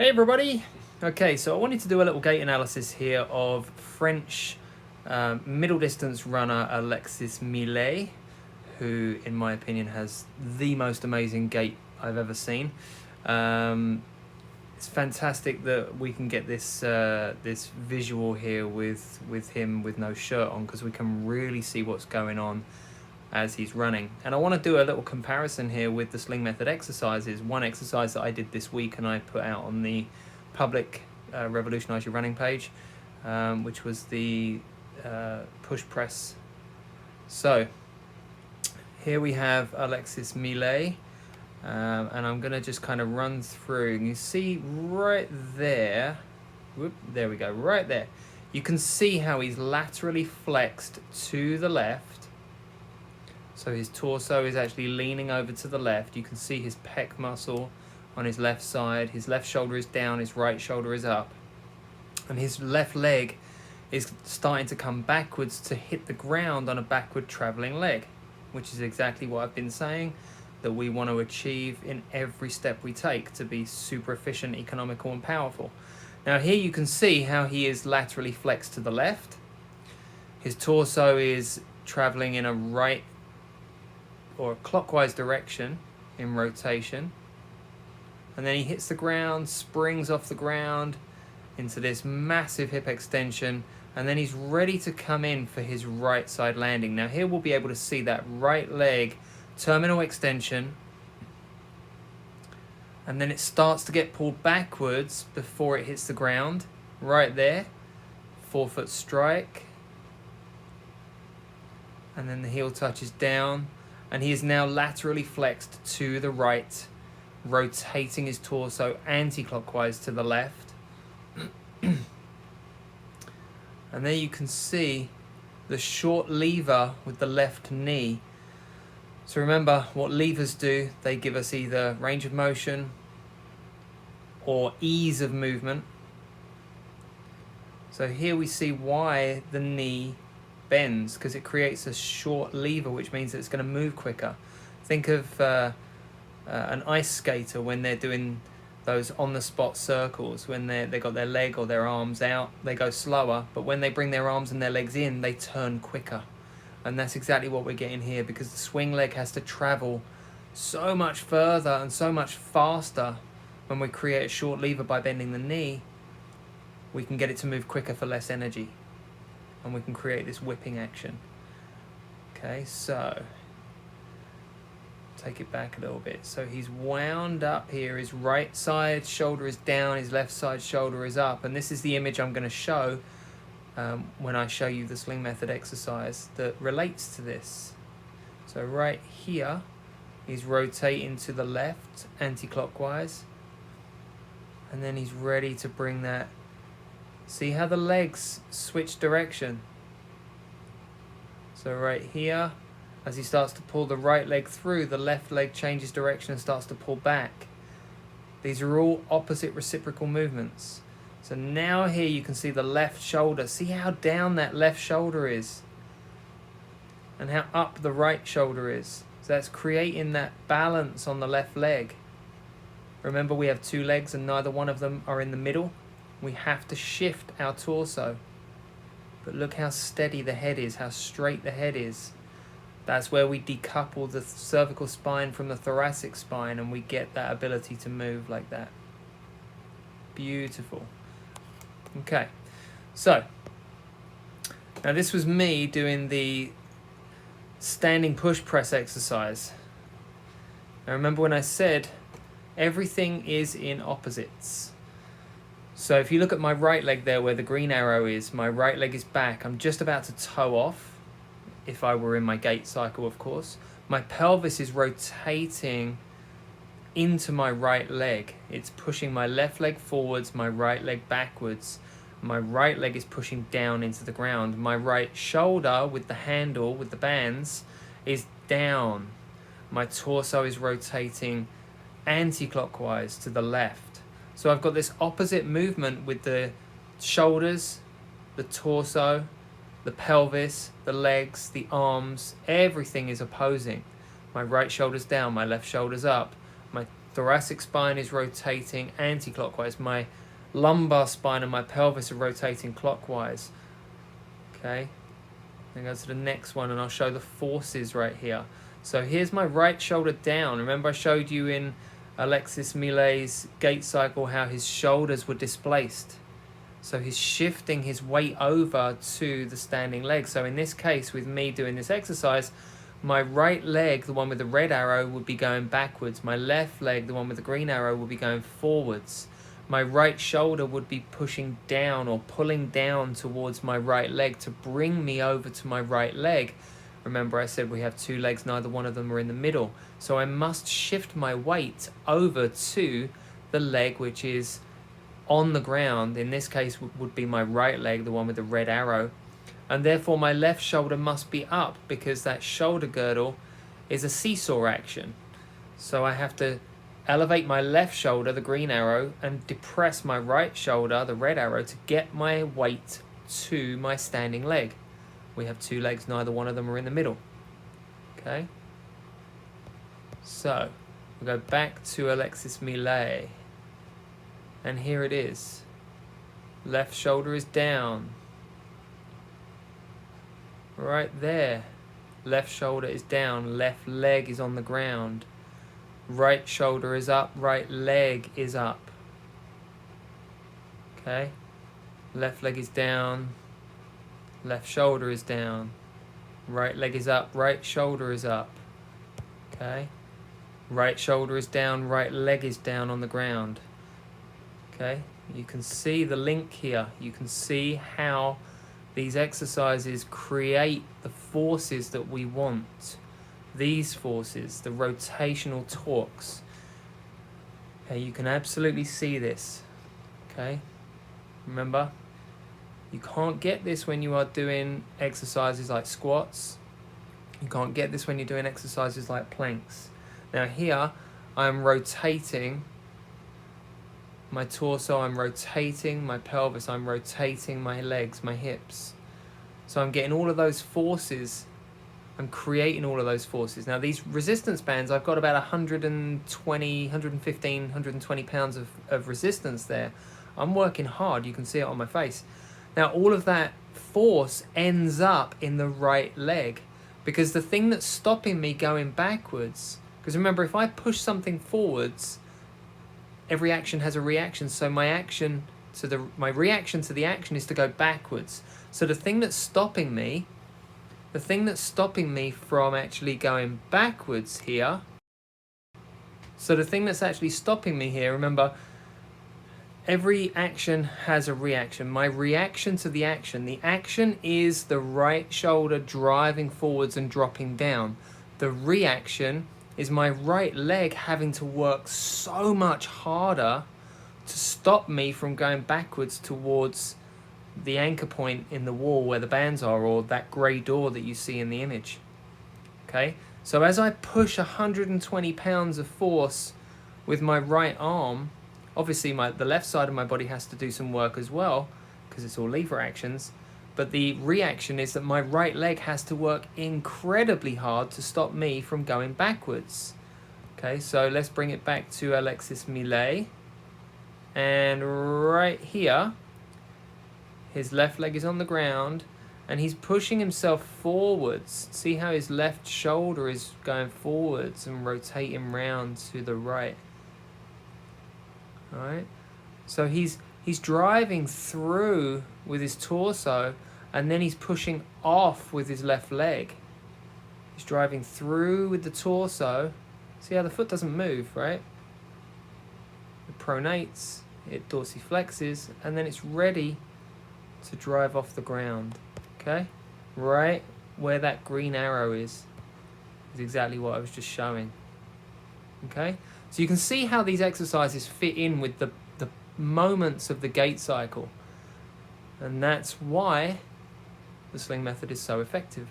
Hey everybody! Okay, so I wanted to do a little gait analysis here of French middle distance runner Alexis Millet, who in my opinion has the most amazing gait I've ever seen. It's fantastic that we can get this this visual here with him with no shirt on, because we can really see what's going on as he's running. And I want to do a little comparison here with the Sling Method exercises. One exercise that I did this week and I put out on the public Revolutionize Your Running page, which was the push press. So here we have Alexis Millet, and I'm going to just kind of run through. And you see right there, there we go, right there. You can see how he's laterally flexed to the left. So his torso is actually leaning over to the left. You can see his pec muscle on his left side. His left shoulder is down, his right shoulder is up. And his left leg is starting to come backwards to hit the ground on a backward traveling leg, which is exactly what I've been saying that we want to achieve in every step we take to be super efficient, economical, and powerful. Now here you can see how he is laterally flexed to the left. His torso is traveling in a right or a clockwise direction in rotation, and then he hits the ground, springs off the ground into this massive hip extension, and then he's ready to come in for his right side landing. Now here we'll be able to see that right leg terminal extension, and then it starts to get pulled backwards before it hits the ground right there. Forefoot strike, and then the heel touches down, and he is now laterally flexed to the right, rotating his torso anti-clockwise to the left. And there you can see the short lever with the left knee. So remember what levers do, they give us either range of motion or ease of movement. So here we see why the knee bends, because it creates a short lever, which means that it's going to move quicker. Think of an ice skater when they're doing those on-the-spot circles. When they got their leg or their arms out, they go slower, but when they bring their arms and their legs in, they turn quicker. And that's exactly what we're getting here, because the swing leg has to travel so much further and so much faster. When we create a short lever by bending the knee, we can get it to move quicker for less energy, and we can create this whipping action. Okay, so take it back a little bit. So he's wound up here, his right side shoulder is down, his left side shoulder is up, and this is the image I'm going to show when I show you the Sling Method exercise that relates to this. So right here, he's rotating to the left anti-clockwise, and then he's ready to bring that. See how the legs switch direction? So right here, as he starts to pull the right leg through, the left leg changes direction and starts to pull back. These are all opposite reciprocal movements. So now here you can see the left shoulder. See how down that left shoulder is and how up the right shoulder is. So that's creating that balance on the left leg. Remember, we have two legs and neither one of them are in the middle. We have to shift our torso. But look how steady the head is, how straight the head is. That's where we decouple the cervical spine from the thoracic spine, and we get that ability to move like that. Beautiful. Okay, so now this was me doing the standing push press exercise. Now remember when I said everything is in opposites. So if you look at my right leg there where the green arrow is, my right leg is back. I'm just about to toe off, if I were in my gait cycle, of course. My pelvis is rotating into my right leg. It's pushing my left leg forwards, my right leg backwards. My right leg is pushing down into the ground. My right shoulder with the handle, with the bands, is down. My torso is rotating anti-clockwise to the left. So I've got this opposite movement with the shoulders, the torso, the pelvis, the legs, the arms. Everything is opposing. My right shoulder's down, my left shoulder's up. My thoracic spine is rotating anti-clockwise. My lumbar spine and my pelvis are rotating clockwise. Okay, then go to the next one and I'll show the forces right here. So here's my right shoulder down. Remember I showed you in Alexis Millet's gait cycle how his shoulders were displaced. So he's shifting his weight over to the standing leg. So in this case, with me doing this exercise, my right leg, the one with the red arrow, would be going backwards. My left leg, the one with the green arrow, would be going forwards. My right shoulder would be pushing down or pulling down towards my right leg to bring me over to my right leg. Remember I said we have two legs, neither one of them are in the middle. So I must shift my weight over to the leg which is on the ground. In this case would be my right leg, the one with the red arrow. And therefore my left shoulder must be up because that shoulder girdle is a seesaw action. So I have to elevate my left shoulder, the green arrow, and depress my right shoulder, the red arrow, to get my weight to my standing leg. We have two legs, neither one of them are in the middle. Okay? So, we'll go back to Alexis Millet. And here it is. Left shoulder is down. Right there. Left shoulder is down. Left leg is on the ground. Right shoulder is up. Right leg is up. Okay? Left leg is down. Left shoulder is down. Right leg is up. Right shoulder is up. Okay? Right shoulder is down. Right leg is down on the ground. Okay, you can see the link here. You can see how these exercises create the forces that we want. These forces, the rotational torques. Okay, you can absolutely see this. Okay, remember, you can't get this when you are doing exercises like squats. You can't get this when you're doing exercises like planks. Now here, I'm rotating my torso, I'm rotating my pelvis, I'm rotating my legs, my hips. So I'm getting all of those forces, I'm creating all of those forces. Now these resistance bands, I've got about 120, 115, 120 pounds of resistance there. I'm working hard, you can see it on my face. Now all of that force ends up in the right leg because the thing that's stopping me going backwards, because remember if I push something forwards, every action has a reaction, so my reaction to the action is to go backwards. So the thing that's stopping me from actually going backwards here, remember, every action has a reaction. My reaction to the action is the right shoulder driving forwards and dropping down. The reaction is my right leg having to work so much harder to stop me from going backwards towards the anchor point in the wall where the bands are, or that grey door that you see in the image. Okay, so as I push 120 pounds of force with my right arm, obviously the left side of my body has to do some work as well because it's all lever actions. But the reaction is that my right leg has to work incredibly hard to stop me from going backwards. Okay, so let's bring it back to Alexis Millet. And right here, his left leg is on the ground and he's pushing himself forwards. See how his left shoulder is going forwards and rotating round to the right. All right, so he's driving through with his torso and then he's pushing off with his left leg. He's driving through with the torso. See how the foot doesn't move, right? It pronates, it dorsiflexes, and then it's ready to drive off the ground. Okay? Right where that green arrow is exactly what I was just showing. Okay? So you can see how these exercises fit in with the moments of the gait cycle. And that's why the Sling method is so effective.